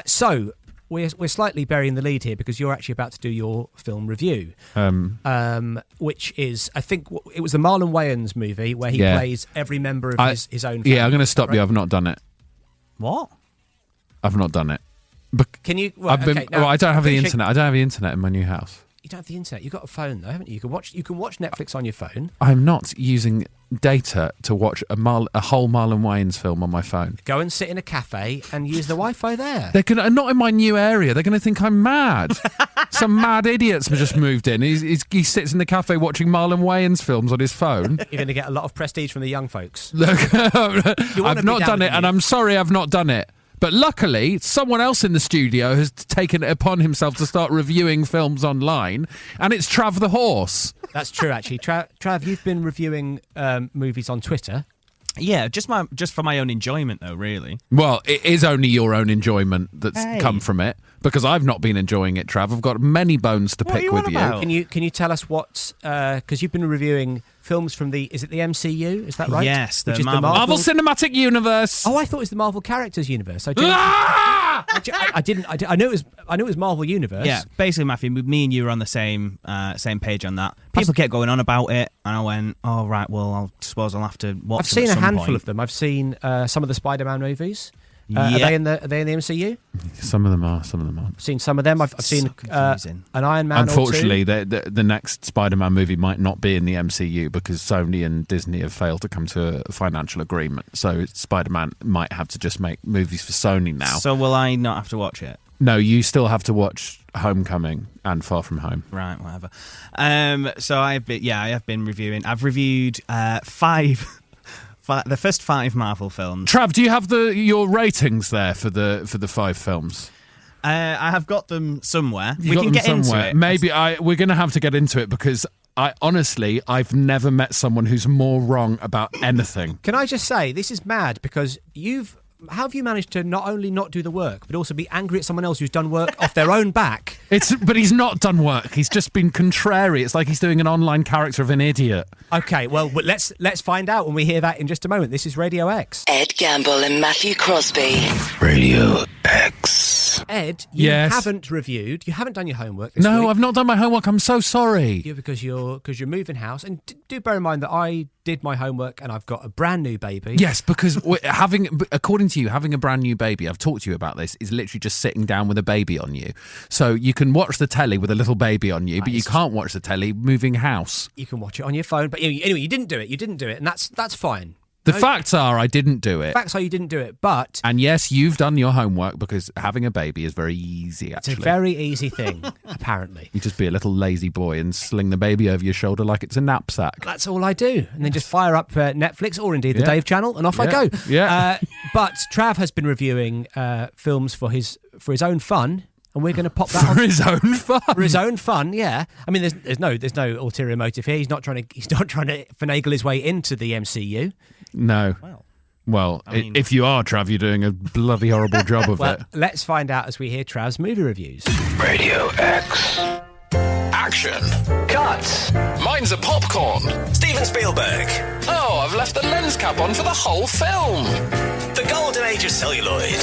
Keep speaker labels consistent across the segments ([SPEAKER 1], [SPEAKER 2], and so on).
[SPEAKER 1] So we're slightly burying the lead here because you're actually about to do your film review, which is, I think, it was the Marlon Wayans movie where he plays every member of his own family.
[SPEAKER 2] Yeah, I'm going to stop you. I've not done it.
[SPEAKER 3] What?
[SPEAKER 2] I've not done it.
[SPEAKER 1] Can you?
[SPEAKER 2] I don't have the internet. I don't have the internet in my new house.
[SPEAKER 1] You don't have the internet. You've got a phone, though, haven't you? You can watch Netflix on your phone.
[SPEAKER 2] I'm not using data to watch a whole Marlon Wayans film on my phone.
[SPEAKER 1] Go and sit in a cafe and use the Wi-Fi there.
[SPEAKER 2] They're not in my new area. They're going to think I'm mad. Some mad idiots have just moved in. He sits in the cafe watching Marlon Wayans films on his phone.
[SPEAKER 1] You're going to get a lot of prestige from the young folks.
[SPEAKER 2] I've not done it, and I'm sorry I've not done it. But luckily, someone else in the studio has taken it upon himself to start reviewing films online, and it's Trav the Horse.
[SPEAKER 1] That's true, actually. Trav, you've been reviewing movies on Twitter.
[SPEAKER 3] Yeah, just for my own enjoyment, though, really.
[SPEAKER 2] Well, it is only your own enjoyment that's come from it, because I've not been enjoying it, Trav. I've got many bones to pick with you.
[SPEAKER 1] Can you tell us what? Because you've been reviewing films from is it the MCU? Is that right?
[SPEAKER 3] Yes,
[SPEAKER 1] the
[SPEAKER 2] Marvel Cinematic Universe.
[SPEAKER 1] Oh, I thought it was the Marvel Characters Universe. I didn't. I knew it was Marvel Universe.
[SPEAKER 3] Yeah, basically, Matthew, me and you were on the same page on that. People kept going on about it, and I went, "Oh right, well, I suppose I'll have to watch."
[SPEAKER 1] I've seen a handful of them. I've seen some of the Spider-Man movies. Are they in the MCU?
[SPEAKER 2] Some of them are. Some of them aren't.
[SPEAKER 1] I've seen some of them. I've seen an Iron Man.
[SPEAKER 2] Unfortunately, the next Spider-Man movie might not be in the MCU because Sony and Disney have failed to come to a financial agreement. So Spider-Man might have to just make movies for Sony now.
[SPEAKER 3] So will I not have to watch it?
[SPEAKER 2] No, you still have to watch Homecoming and Far From Home.
[SPEAKER 3] Right, whatever. So I have been reviewing. I've reviewed the first 5 Marvel films.
[SPEAKER 2] Trav, do you have your ratings there for the 5 films?
[SPEAKER 3] I have got them somewhere. We can get into it.
[SPEAKER 2] Maybe we're going to have to get into it because I've never met someone who's more wrong about anything.
[SPEAKER 1] Can I just say, this is mad because how have you managed to not only not do the work, but also be angry at someone else who's done work off their own back?
[SPEAKER 2] But he's not done work. He's just been contrary. It's like he's doing an online character of an idiot.
[SPEAKER 1] Okay, well, let's find out when we hear that in just a moment. This is Radio X.
[SPEAKER 4] Ed Gamble and Matthew Crosby.
[SPEAKER 2] Radio X.
[SPEAKER 1] Ed, you haven't done your homework this
[SPEAKER 2] No,
[SPEAKER 1] week.
[SPEAKER 2] I've not done my homework. I'm so sorry.
[SPEAKER 1] Because you're moving house. And do bear in mind that I did my homework and I've got a brand new baby.
[SPEAKER 2] Yes, because according to you, having a brand new baby, I've talked to you about this, is literally just sitting down with a baby on you. So you can watch the telly with a little baby on you, but you can't watch the telly moving house.
[SPEAKER 1] You can watch it on your phone. But anyway, you didn't do it. And that's fine.
[SPEAKER 2] The facts are I didn't do it.
[SPEAKER 1] Facts are you didn't do it, but...
[SPEAKER 2] And yes, you've done your homework because having a baby is very easy, actually.
[SPEAKER 1] It's a very easy thing, apparently.
[SPEAKER 2] You just be a little lazy boy and sling the baby over your shoulder like it's a knapsack.
[SPEAKER 1] That's all I do. And then just fire up Netflix or indeed the Dave channel and off I go.
[SPEAKER 2] Yeah.
[SPEAKER 1] But Trav has been reviewing films for his own fun. And we're going to pop that
[SPEAKER 2] for his own fun.
[SPEAKER 1] For his own fun, yeah. I mean, there's no ulterior motive here. He's not trying to finagle his way into the MCU.
[SPEAKER 2] No. Well, if you are, Trav, you're doing a bloody horrible job of it.
[SPEAKER 1] Let's find out as we hear Trav's movie reviews.
[SPEAKER 5] Radio X. Action. Cut. Mine's a popcorn. Steven Spielberg. Oh, I've left the lens cap on for the whole film. The golden age of celluloid.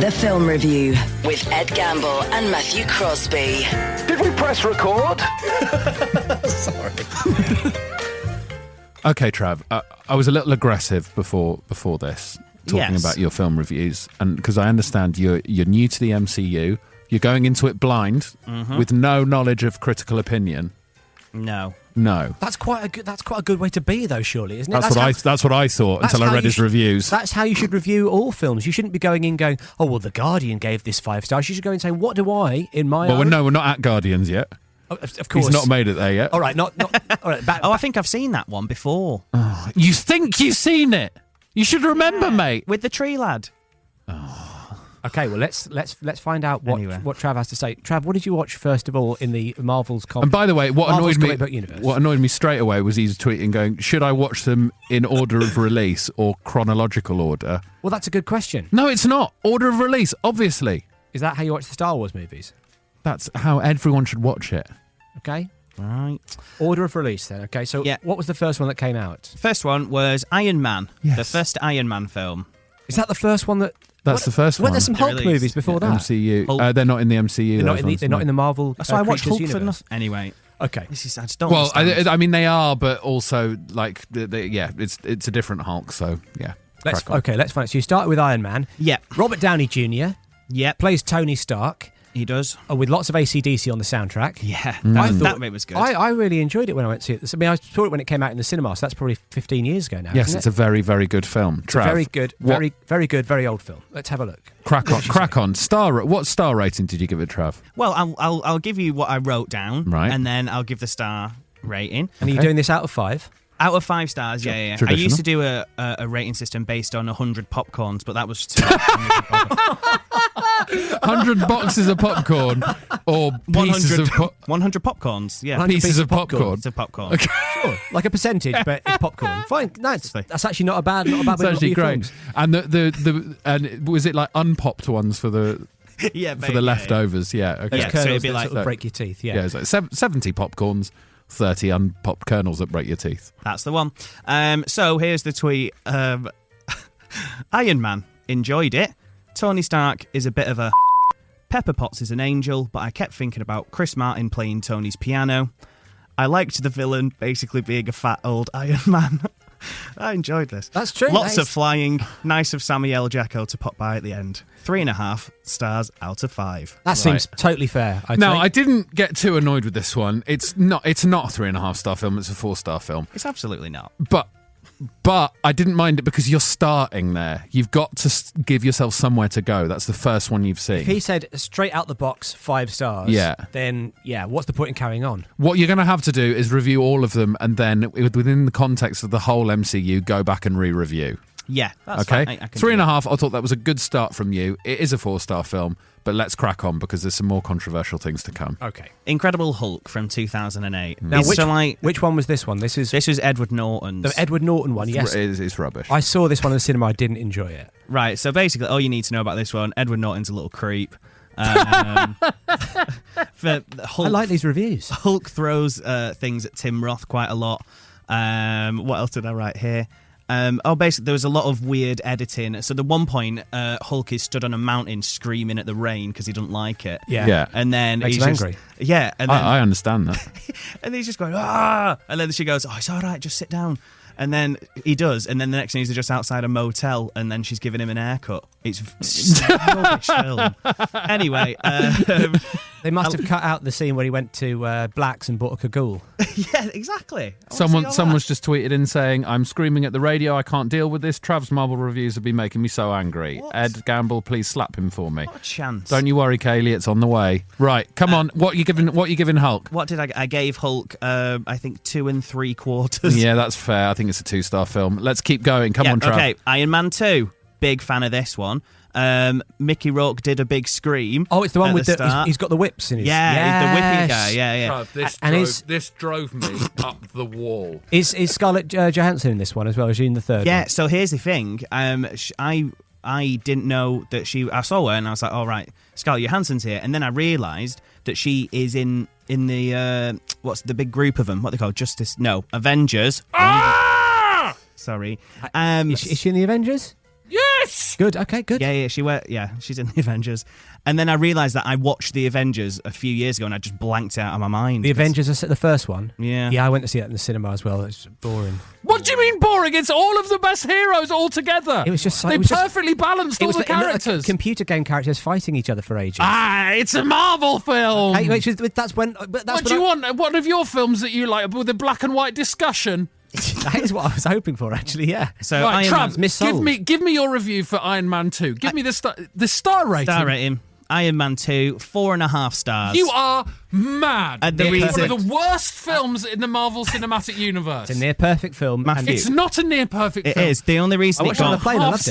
[SPEAKER 4] The Film Review with Ed Gamble and Matthew Crosby.
[SPEAKER 5] Did we press record?
[SPEAKER 1] Sorry.
[SPEAKER 2] Okay, Trav, I was a little aggressive before this, talking about your film reviews, and because I understand you're new to the MCU, you're going into it blind with no knowledge of critical opinion.
[SPEAKER 3] No.
[SPEAKER 1] That's quite a good way to be, though. Surely, isn't it?
[SPEAKER 2] That's what I thought until I read his reviews.
[SPEAKER 1] That's how you should review all films. You shouldn't be going in going, "Oh, well, The Guardian gave this 5 stars." You should go in saying, "What do I in my?"
[SPEAKER 2] Well, no, we're not at Guardians yet.
[SPEAKER 1] Oh, of course,
[SPEAKER 2] he's not made it there yet.
[SPEAKER 1] All right, not. All right.
[SPEAKER 3] I think I've seen that one before.
[SPEAKER 2] Oh, you think you've seen it? You should remember, mate.
[SPEAKER 3] With the tree lad.
[SPEAKER 2] Oh.
[SPEAKER 1] Okay, well let's find out what Trav has to say. Trav, what did you watch first of all in the Marvel's comic?
[SPEAKER 2] And by the way, what
[SPEAKER 1] Marvel's
[SPEAKER 2] annoyed me straight away was he's tweeting going, "Should I watch them in order of release or chronological order?"
[SPEAKER 1] Well, that's a good question.
[SPEAKER 2] No, it's not. Order of release, obviously.
[SPEAKER 1] Is that how you watch the Star Wars movies?
[SPEAKER 2] That's how everyone should watch it.
[SPEAKER 1] Okay.
[SPEAKER 3] Right.
[SPEAKER 1] Order of release then. Okay, so what was the first one that came out?
[SPEAKER 3] First one was Iron Man. Yes. The first Iron Man film.
[SPEAKER 1] Is that the first one that
[SPEAKER 2] That's the first one.
[SPEAKER 1] Weren't there some Hulk movies before that?
[SPEAKER 2] MCU. They're not in the MCU.
[SPEAKER 1] They're not in the Marvel.
[SPEAKER 3] That's why I watched Hulk
[SPEAKER 1] universe.
[SPEAKER 3] for nothing. Anyway.
[SPEAKER 1] Okay.
[SPEAKER 3] I just don't understand.
[SPEAKER 2] I mean, they are, but also, like, it's a different Hulk, so, yeah.
[SPEAKER 1] Let's find it. So you start with Iron Man.
[SPEAKER 3] Yeah.
[SPEAKER 1] Robert Downey Jr.
[SPEAKER 3] Yeah.
[SPEAKER 1] Plays Tony Stark.
[SPEAKER 3] He does.
[SPEAKER 1] With lots of AC/DC on the soundtrack.
[SPEAKER 3] Yeah.
[SPEAKER 1] That
[SPEAKER 3] bit was good.
[SPEAKER 1] I really enjoyed it when I went to see it. I mean, I saw it when it came out in the cinema, so that's probably 15 years ago now.
[SPEAKER 2] Yes, it's a very, very good film.
[SPEAKER 1] It's a very good, very good, very old film. Let's have a look.
[SPEAKER 2] Crack on. What star rating did you give it, Trav?
[SPEAKER 3] Well, I'll give you what I wrote down,
[SPEAKER 2] right,
[SPEAKER 3] and then I'll give the star rating.
[SPEAKER 1] And are you doing this out of 5?
[SPEAKER 3] Out of 5 stars, yeah. I used to do a rating system based on 100 popcorns, but that was too
[SPEAKER 2] 100 boxes of popcorn or pieces of
[SPEAKER 3] 100 popcorns, yeah.
[SPEAKER 2] Pieces of popcorn.
[SPEAKER 3] Pieces of popcorn.
[SPEAKER 2] Okay.
[SPEAKER 1] Sure, like a percentage, but it's popcorn. Fine, nice. That's actually not a bad way.
[SPEAKER 2] It's actually great.
[SPEAKER 1] Films.
[SPEAKER 2] And and was it like unpopped ones for the for the leftovers? Yeah. Okay.
[SPEAKER 1] Those kernels that sort of break your teeth. Yeah.
[SPEAKER 2] Yeah. It's like 70 popcorns. 30 unpopped kernels that break your teeth.
[SPEAKER 3] That's the one. So here's the tweet. Iron Man, enjoyed it. Tony Stark is a bit of a Pepper Potts is an angel, but I kept thinking about Chris Martin playing Tony's piano. I liked the villain basically being a fat old Iron Man. I enjoyed this.
[SPEAKER 1] That's true.
[SPEAKER 3] Lots of flying. Nice of Samuel L. Jackson to pop by at the end. 3.5 stars out of 5.
[SPEAKER 1] That seems totally fair.
[SPEAKER 2] I didn't get too annoyed with this one. It's not a 3.5-star film. It's a 4-star film.
[SPEAKER 3] It's absolutely not.
[SPEAKER 2] But I didn't mind it because you're starting there. You've got to give yourself somewhere to go. That's the first one you've seen.
[SPEAKER 1] If he said straight out the box 5 stars, then what's the point in carrying on? What
[SPEAKER 2] you're going to have to do is review all of them and then within the context of the whole MCU, go back and re-review.
[SPEAKER 3] Yeah, that's
[SPEAKER 2] okay.
[SPEAKER 3] Fine.
[SPEAKER 2] 3.5, I thought that was a good start from you. It is a 4-star film, but let's crack on because there's some more controversial things to come.
[SPEAKER 1] Okay.
[SPEAKER 3] Incredible Hulk from 2008.
[SPEAKER 1] Now, which one was this one? This is
[SPEAKER 3] Edward Norton's.
[SPEAKER 1] The Edward Norton one, yes.
[SPEAKER 2] It's rubbish.
[SPEAKER 1] I saw this one in the cinema. I didn't enjoy it.
[SPEAKER 3] Right, so basically all you need to know about this one, Edward Norton's a little creep. Hulk,
[SPEAKER 1] I like these reviews.
[SPEAKER 3] Hulk throws things at Tim Roth quite a lot. What else did I write here? Basically, there was a lot of weird editing. So, at one point, Hulk is stood on a mountain screaming at the rain because he doesn't like it.
[SPEAKER 2] Yeah.
[SPEAKER 3] And then
[SPEAKER 1] he's angry.
[SPEAKER 3] Yeah. And then,
[SPEAKER 2] I understand that.
[SPEAKER 3] And he's just going, ah! And then she goes, oh, it's all right, just sit down. And then he does. And then the next thing is just outside a motel, and then she's giving him an haircut. It's a rubbish film. Anyway.
[SPEAKER 1] They must have cut out the scene where he went to Black's and bought a cagoule.
[SPEAKER 3] Yeah, exactly.
[SPEAKER 2] Someone's just tweeted in saying, I'm screaming at the radio, I can't deal with this. Trav's Marvel reviews have been making me so angry.
[SPEAKER 3] What?
[SPEAKER 2] Ed Gamble, please slap him for me.
[SPEAKER 3] What a chance.
[SPEAKER 2] Don't you worry, Kaylee, it's on the way. Right, come on. What are you giving Hulk?
[SPEAKER 3] What did I gave Hulk, I think 2 3/4.
[SPEAKER 2] Yeah, that's fair. I think it's a 2-star film. Let's keep going. Come on, Trav.
[SPEAKER 3] Okay, Iron Man 2. Big fan of this one. Mickey Rourke did a big scream.
[SPEAKER 1] Oh, it's the one with he's got the whips in his.
[SPEAKER 3] Yeah, he's the whippy guy. Yeah.
[SPEAKER 2] Trav, this drove me up the wall.
[SPEAKER 1] Is Scarlett Johansson in this one as well? Is she in the third?
[SPEAKER 3] Yeah.
[SPEAKER 1] one?
[SPEAKER 3] So here's the thing. I didn't know that I saw her and I was like, all right, Scarlett Johansson's here, and then I realised that she is in the what's the big group of them? What they call Avengers. Sorry.
[SPEAKER 1] Is she in the Avengers?
[SPEAKER 2] Yes!
[SPEAKER 1] Good, okay, good.
[SPEAKER 3] Yeah, she's in the Avengers. And then I realised that I watched the Avengers a few years ago and I just blanked it out of my mind.
[SPEAKER 1] The Avengers are the first one?
[SPEAKER 3] Yeah.
[SPEAKER 1] Yeah, I went to see that in the cinema as well. It's boring.
[SPEAKER 2] What do you mean boring? It's all of the best heroes all together.
[SPEAKER 1] It was just
[SPEAKER 2] they perfectly balanced all the characters.
[SPEAKER 1] Like computer game characters fighting each other for ages.
[SPEAKER 2] It's a Marvel film.
[SPEAKER 1] What do
[SPEAKER 2] you want? One of your films that you like with a black and white discussion?
[SPEAKER 1] That is what I was hoping for, actually. Yeah.
[SPEAKER 3] So,
[SPEAKER 2] right, Trav, give me your review for Iron Man 2. Give me the star rating.
[SPEAKER 3] Star rating. Iron Man 2, 4.5 stars.
[SPEAKER 2] You are mad.
[SPEAKER 3] And
[SPEAKER 2] it's one of the worst films in the Marvel Cinematic Universe.
[SPEAKER 1] It's a near perfect film.
[SPEAKER 3] Matthew.
[SPEAKER 2] It's not a near perfect film.
[SPEAKER 3] It is. The only reason
[SPEAKER 1] I watched it on the plane. I loved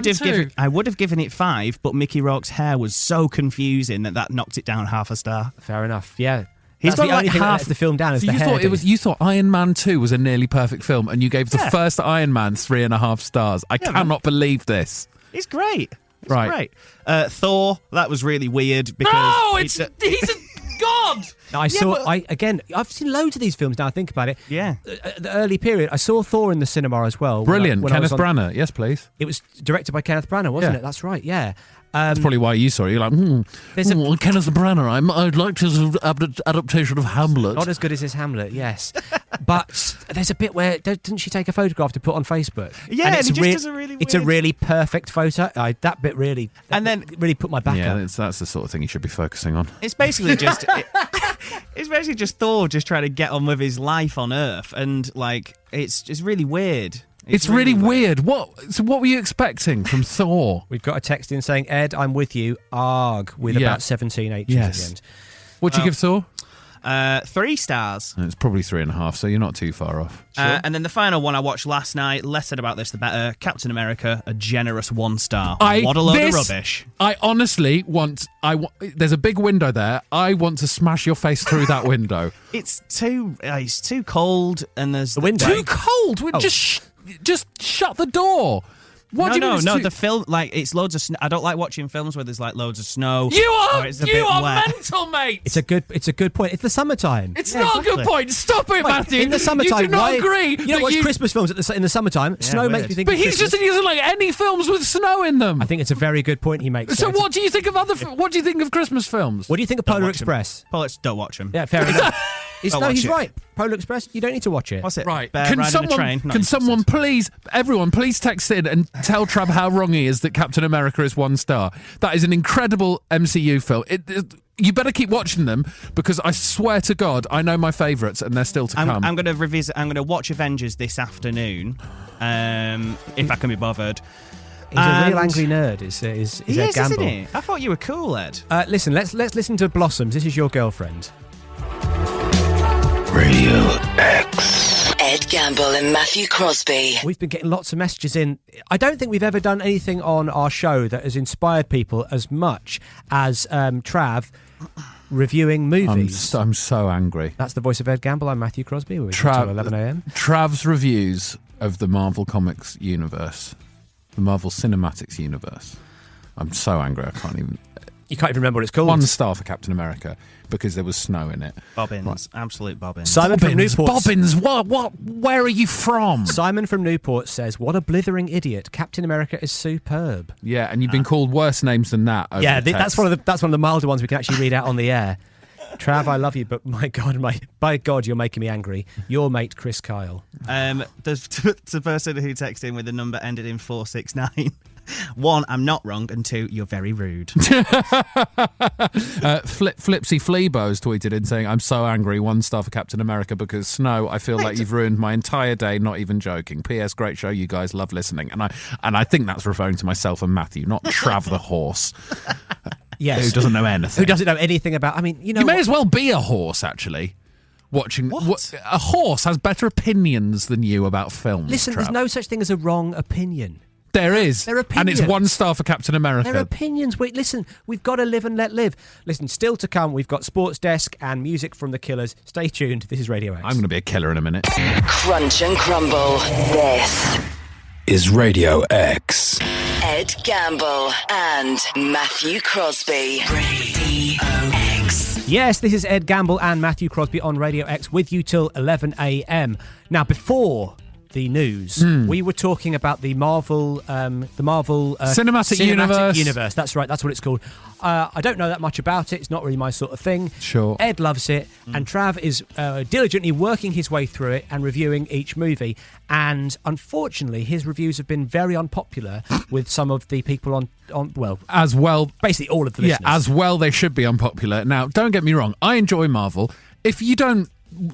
[SPEAKER 1] it.
[SPEAKER 3] I would have given it 5, but Mickey Rourke's hair was so confusing that knocked it down half a star.
[SPEAKER 1] Fair enough. Yeah.
[SPEAKER 3] He's
[SPEAKER 1] got
[SPEAKER 3] the only thing
[SPEAKER 1] half the film down.
[SPEAKER 2] So you thought Iron Man 2 was a nearly perfect film, and you gave the first Iron Man 3.5 stars. I cannot believe this.
[SPEAKER 3] It's great.
[SPEAKER 2] Right.
[SPEAKER 3] Thor, that was really weird because
[SPEAKER 2] he's a god. God!
[SPEAKER 1] I've seen loads of these films now I think about it.
[SPEAKER 3] Yeah.
[SPEAKER 1] The early period, I saw Thor in the cinema as well.
[SPEAKER 2] Brilliant. Kenneth Branagh, yes, please.
[SPEAKER 1] It was directed by Kenneth Branagh, wasn't it? That's right, yeah.
[SPEAKER 2] That's probably why you saw it. You're like, Kenneth Branagh, I'd like his adaptation of Hamlet.
[SPEAKER 1] Not as good as his Hamlet, yes. But there's a bit where, didn't she take a photograph to put on Facebook?
[SPEAKER 3] Yeah, and it just does a really weird...
[SPEAKER 1] It's a really perfect photo. That bit really... really put my back up.
[SPEAKER 2] Yeah, that's the sort of thing you should be focusing on.
[SPEAKER 3] It's basically just... it's basically just Thor just trying to get on with his life on Earth. And, it's just really weird.
[SPEAKER 2] It's really weird. So what were you expecting from Thor?
[SPEAKER 1] We've got a text in saying, Ed, I'm with you, arg, with about 17 H's at the end.
[SPEAKER 2] What'd you give Thor?
[SPEAKER 3] 3 stars.
[SPEAKER 2] It's probably 3.5, so you're not too far off.
[SPEAKER 3] Sure. And then the final one I watched last night, less said about this the better, Captain America, a generous 1 star. What a load of rubbish.
[SPEAKER 2] I honestly there's a big window there. I want to smash your face through that window.
[SPEAKER 3] It's too cold, and there's...
[SPEAKER 1] The window?
[SPEAKER 2] Too cold? Just shut the door.
[SPEAKER 3] No, the film, it's loads of snow. I don't like watching films where there's loads of snow.
[SPEAKER 2] You are mental, mate.
[SPEAKER 1] It's a good point. It's the summertime.
[SPEAKER 2] It's not a good point. Stop it, Matthew.
[SPEAKER 1] In the summertime,
[SPEAKER 2] you do not agree.
[SPEAKER 1] You don't watch Christmas films in the summertime. Yeah, snow makes me think.
[SPEAKER 2] But he doesn't like any films with snow in them.
[SPEAKER 1] I think it's a very good point he makes.
[SPEAKER 2] So what do you think of what do you think of Christmas films?
[SPEAKER 1] What do you think of Polar Express?
[SPEAKER 3] Don't watch them.
[SPEAKER 1] Yeah, fair enough. He's right. Polar Express, you don't need to watch it.
[SPEAKER 3] What's it?
[SPEAKER 2] Right.
[SPEAKER 3] Can
[SPEAKER 2] someone please text in and tell Trav how wrong he is that Captain America is 1 star? That is an incredible MCU film. You better keep watching them because I swear to God, I know my favourites and they're still to come.
[SPEAKER 3] I'm going to revisit. I'm going to watch Avengers this afternoon, if I can be bothered.
[SPEAKER 1] He's a real angry nerd. Is Ed Gamble?
[SPEAKER 3] Isn't he? I thought you were cool, Ed.
[SPEAKER 1] Listen, let's listen to Blossoms. This is Your Girlfriend.
[SPEAKER 5] Radio X.
[SPEAKER 4] Ed Gamble and Matthew Crosby.
[SPEAKER 1] We've been getting lots of messages in. I don't think we've ever done anything on our show that has inspired people as much as Trav reviewing movies.
[SPEAKER 2] I'm so angry.
[SPEAKER 1] That's the voice of Ed Gamble. I'm Matthew Crosby. We're until 11 a.m.
[SPEAKER 2] Trav's reviews of the Marvel Comics universe, the Marvel Cinematics universe. I'm so angry.
[SPEAKER 1] You can't even remember what it's called.
[SPEAKER 2] 1 star for Captain America because there was snow in it.
[SPEAKER 3] Bobbins, absolute bobbins.
[SPEAKER 1] Simon from Newport.
[SPEAKER 2] Bobbins, what? Where are you from?
[SPEAKER 1] Simon from Newport says, "What a blithering idiot! Captain America is superb."
[SPEAKER 2] Yeah, and you've been called worse names than that.
[SPEAKER 1] That's one of the milder ones we can actually read out on the air. Trav, I love you, but by God, you're making me angry. Your mate, Chris Kyle.
[SPEAKER 3] There's the person who texted in with the number ended in 469. 1, I'm not wrong, and 2, you're very rude.
[SPEAKER 2] Flipsy Fleebo's tweeted in saying, I'm so angry, 1 star for Captain America because snow, I feel like you've ruined my entire day, not even joking. P.S. Great show, you guys love listening. And I think that's referring to myself and Matthew, not Trav the horse.
[SPEAKER 1] Yes.
[SPEAKER 2] Who doesn't know anything.
[SPEAKER 1] Who doesn't know anything about, you
[SPEAKER 2] may as well be a horse, actually. Watching a horse has better opinions than you about films.
[SPEAKER 1] Listen,
[SPEAKER 2] Trav.
[SPEAKER 1] There's no such thing as a wrong opinion.
[SPEAKER 2] There is.
[SPEAKER 1] They're opinions.
[SPEAKER 2] And it's 1 star for Captain America.
[SPEAKER 1] They're opinions. Listen, we've got to live and let live. Listen, still to come, we've got Sports Desk and music from the Killers. Stay tuned. This is Radio X.
[SPEAKER 2] I'm going to be a killer in a minute.
[SPEAKER 4] Crunch and crumble. This
[SPEAKER 5] is Radio X.
[SPEAKER 4] Ed Gamble and Matthew Crosby. Radio X.
[SPEAKER 1] Yes, this is Ed Gamble and Matthew Crosby on Radio X with you till 11 a.m. Now, before the news, we were talking about the Marvel
[SPEAKER 2] Cinematic Universe.
[SPEAKER 1] That's right, that's what it's called. I don't know that much about it. It's not really my sort of thing.
[SPEAKER 2] Sure.
[SPEAKER 1] Ed loves it, and Trav is diligently working his way through it and reviewing each movie. And unfortunately, his reviews have been very unpopular with some of the people basically all of the listeners.
[SPEAKER 2] Yeah, as well they should be unpopular. Now, don't get me wrong, I enjoy Marvel. If you don't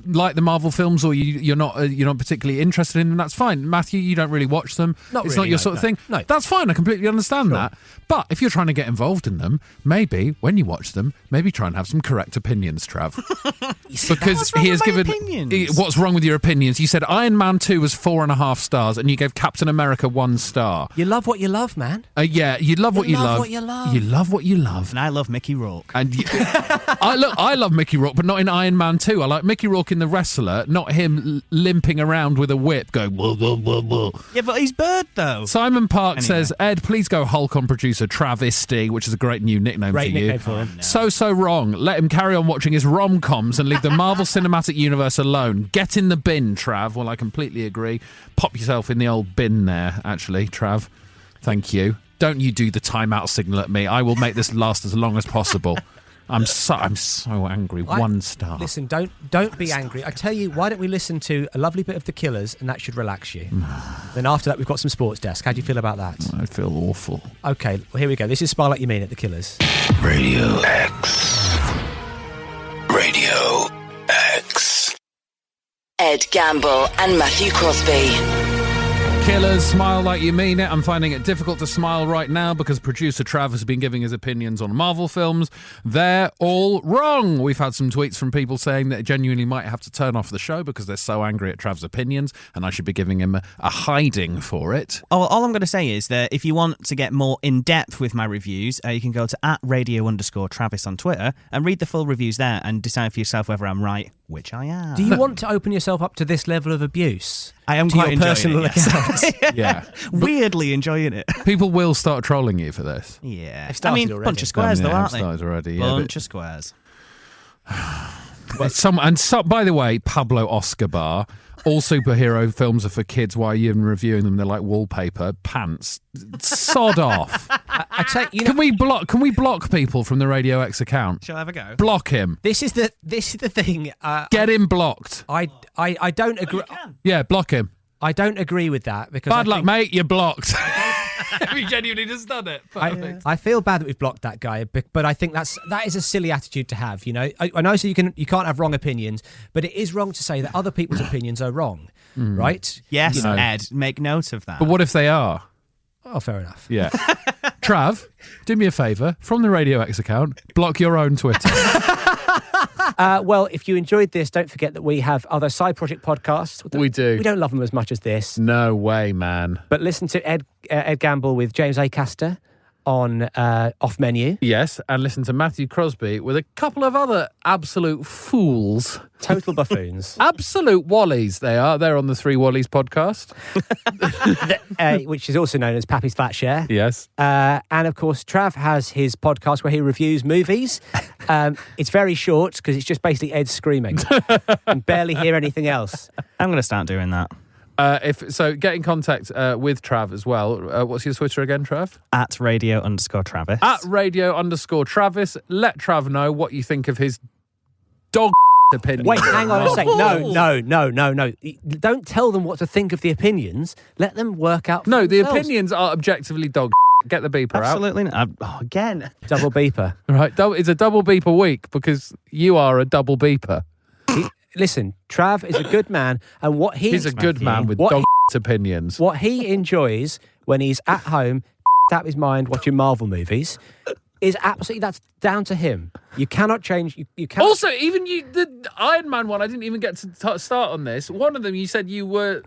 [SPEAKER 2] like the Marvel films or you're not particularly interested in them, that's fine. Matthew, you don't really watch them. It's not your sort of thing.
[SPEAKER 1] No.
[SPEAKER 2] That's fine. I completely understand that. But if you're trying to get involved in them, maybe when you watch them, maybe try and have some correct opinions, Trav. Because he has given
[SPEAKER 3] opinions?
[SPEAKER 2] What's wrong with your opinions? You said Iron Man 2 was 4.5 stars, and you gave Captain America 1 star.
[SPEAKER 1] You love what you love, man.
[SPEAKER 2] Yeah, you love what you love.
[SPEAKER 1] You
[SPEAKER 2] love what you love.
[SPEAKER 3] And I love Mickey Rourke.
[SPEAKER 2] And I love Mickey Rourke, but not in Iron Man 2. I like Mickey Mickey Rourke in The Wrestler, not him limping around with a whip going, whoa, whoa, whoa, whoa.
[SPEAKER 3] Yeah, but he's Bird, though.
[SPEAKER 2] Simon Park says, Ed, please go Hulk on producer Travisty, which is a great new nickname
[SPEAKER 1] Great
[SPEAKER 2] for
[SPEAKER 1] nickname
[SPEAKER 2] you.
[SPEAKER 1] for him.
[SPEAKER 2] So wrong. Let him carry on watching his rom-coms and leave the Marvel Cinematic Universe alone. Get in the bin, Trav. Well, I completely agree. Pop yourself in the old bin there, actually, Trav. Thank you. Don't you do the timeout signal at me. I will make this last as long as possible. I'm so angry. 1 star.
[SPEAKER 1] Listen, don't be angry. I tell you, why don't we listen to a lovely bit of The Killers, and that should relax you. Then after that, we've got some Sports Desk. How do you feel about that?
[SPEAKER 2] I feel awful.
[SPEAKER 1] Okay, well, here we go. This is Smile Like You Mean It, The Killers.
[SPEAKER 5] Radio X. Radio X.
[SPEAKER 4] Ed Gamble and Matthew Crosby.
[SPEAKER 2] Killers, smile like you mean it. I'm finding it difficult to smile right now because producer Trav has been giving his opinions on Marvel films. They're all wrong. We've had some tweets from people saying that genuinely might have to turn off the show because they're so angry at Trav's opinions and I should be giving him a hiding for it.
[SPEAKER 3] Oh, all I'm going to say is that if you want to get more in-depth with my reviews, you can go to @radio_Travis on Twitter and read the full reviews there and decide for yourself whether I'm right, which I am.
[SPEAKER 1] Do you want to open yourself up to this level of abuse?
[SPEAKER 3] I am
[SPEAKER 1] to
[SPEAKER 3] quite
[SPEAKER 1] your
[SPEAKER 3] enjoying
[SPEAKER 1] personal
[SPEAKER 3] it, yes.
[SPEAKER 1] account.
[SPEAKER 2] Yeah.
[SPEAKER 3] Weirdly enjoying it.
[SPEAKER 2] People will start trolling you for this.
[SPEAKER 3] Yeah.
[SPEAKER 1] They've started already.
[SPEAKER 3] Bunch of squares, though, aren't they?
[SPEAKER 2] Started already, yeah,
[SPEAKER 3] Bunch of squares.
[SPEAKER 2] By the way, Pablo Escobar, all superhero films are for kids. Why are you even reviewing them? They're like wallpaper, pants. Sod off.
[SPEAKER 1] I tell you,
[SPEAKER 2] Can we block people from the Radio X account?
[SPEAKER 3] Shall I have a go?
[SPEAKER 2] Block him.
[SPEAKER 1] This is the thing.
[SPEAKER 2] Get him blocked.
[SPEAKER 1] I don't agree.
[SPEAKER 2] Yeah, block him.
[SPEAKER 1] I don't agree with that because
[SPEAKER 2] Bad luck, mate. You're blocked. We genuinely just done it.
[SPEAKER 1] I feel bad that we've blocked that guy, but I think that is a silly attitude to have. You know, I know so you can't have wrong opinions, but it is wrong to say that other people's opinions are wrong, right?
[SPEAKER 3] Yes,
[SPEAKER 2] You know.
[SPEAKER 3] Ed, make note of that.
[SPEAKER 2] But what if they are?
[SPEAKER 1] Oh, fair enough.
[SPEAKER 2] Yeah. Trav, do me a favour. From the Radio X account, block your own Twitter.
[SPEAKER 1] Well, if you enjoyed this, don't forget that we have other side project podcasts.
[SPEAKER 2] We do.
[SPEAKER 1] We don't love them as much as this.
[SPEAKER 2] No way, man.
[SPEAKER 1] But listen to Ed Gamble with James Acaster on Off Menu.
[SPEAKER 2] Yes, and listen to Matthew Crosby with a couple of other absolute fools.
[SPEAKER 1] Total buffoons.
[SPEAKER 2] Absolute wallies they are. They're on the Three Wallies podcast.
[SPEAKER 1] Which is also known as Pappy's Flat Share.
[SPEAKER 2] Yes.
[SPEAKER 1] And of course, Trav has his podcast where he reviews movies. It's very short because it's just basically Ed screaming and barely hear anything else.
[SPEAKER 3] I'm going to start doing that.
[SPEAKER 2] Get in contact with Trav as well. What's your Twitter again, Trav?
[SPEAKER 3] @radio_Travis.
[SPEAKER 2] @radio_Travis. Let Trav know what you think of his dog opinion.
[SPEAKER 1] Wait, hang on a sec. No. Don't tell them what to think of the opinions. Let them work out for
[SPEAKER 2] No, the
[SPEAKER 1] themselves.
[SPEAKER 2] opinions are objectively dog. Get the beeper
[SPEAKER 3] Absolutely not. Again.
[SPEAKER 1] Double beeper.
[SPEAKER 2] out. Right, it's a double beeper week because you are a double beeper.
[SPEAKER 1] Listen, Trav is a good man, and what
[SPEAKER 2] He's a good man with dog opinions.
[SPEAKER 1] What he enjoys when he's at home, out of his mind watching Marvel movies, is absolutely, that's down to him. You cannot change. You can't.
[SPEAKER 2] Also, even the Iron Man one, I didn't even get to start on this. One of them, you said you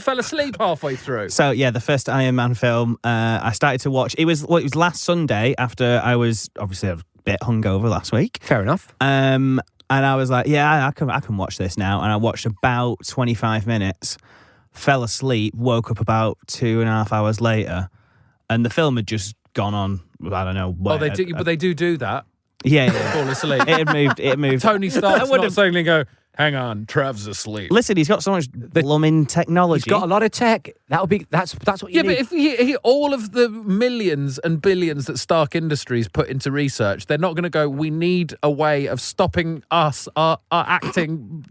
[SPEAKER 2] fell asleep halfway through.
[SPEAKER 3] So yeah, the first Iron Man film I started to watch. It was last Sunday after I was obviously a bit hungover last week.
[SPEAKER 1] Fair enough.
[SPEAKER 3] And I was like, yeah, I can watch this now. And I watched about 25 minutes, fell asleep, woke up about 2.5 hours later, and the film had just gone on. I don't know.
[SPEAKER 2] But they do that.
[SPEAKER 3] Yeah.
[SPEAKER 2] Fall asleep.
[SPEAKER 3] It moved.
[SPEAKER 2] Tony Stark's not suddenly go, hang on, Trav's asleep.
[SPEAKER 3] Listen, he's got so much blooming technology.
[SPEAKER 1] He's got a lot of tech. That's what you need.
[SPEAKER 2] Yeah, but if he all of the millions and billions that Stark Industries put into research, they're not going to go, we need a way of stopping us our acting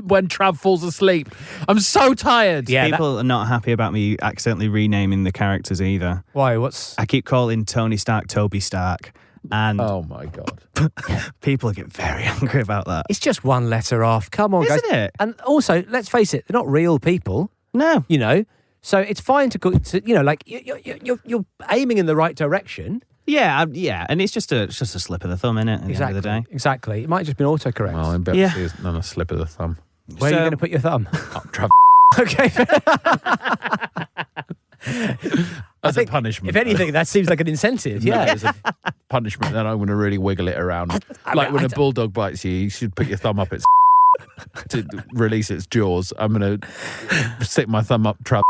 [SPEAKER 2] when Trav falls asleep. I'm so tired.
[SPEAKER 1] Yeah,
[SPEAKER 3] People are not happy about me accidentally renaming the characters either.
[SPEAKER 1] Why?
[SPEAKER 3] I keep calling Tony Stark Toby Stark. And
[SPEAKER 2] oh my God.
[SPEAKER 3] people get very angry about that.
[SPEAKER 1] It's just one letter off. Come on, guys.
[SPEAKER 3] Isn't it?
[SPEAKER 1] And also, let's face it, they're not real people.
[SPEAKER 3] No.
[SPEAKER 1] You know, so it's fine to like you're aiming in the right direction.
[SPEAKER 3] Yeah, and it's just a slip of the thumb, innit? At the end of the day.
[SPEAKER 1] Exactly. It might have just been autocorrect.
[SPEAKER 2] Well, I bet it's not a slip of the thumb.
[SPEAKER 1] Where are you going to put your thumb?
[SPEAKER 2] Trav.
[SPEAKER 1] Okay.
[SPEAKER 2] As a punishment.
[SPEAKER 1] If anything, that seems like an incentive. Yeah.
[SPEAKER 2] As a punishment, then I'm going to really wiggle it around. Like when a bulldog bites you, you should put your thumb up its to release its jaws, I'm going to stick my thumb up Trav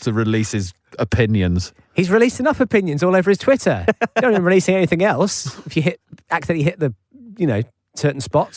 [SPEAKER 2] to release his opinions.
[SPEAKER 1] He's released enough opinions all over his Twitter. You don't even releasing anything else. If you accidentally hit the, certain spots.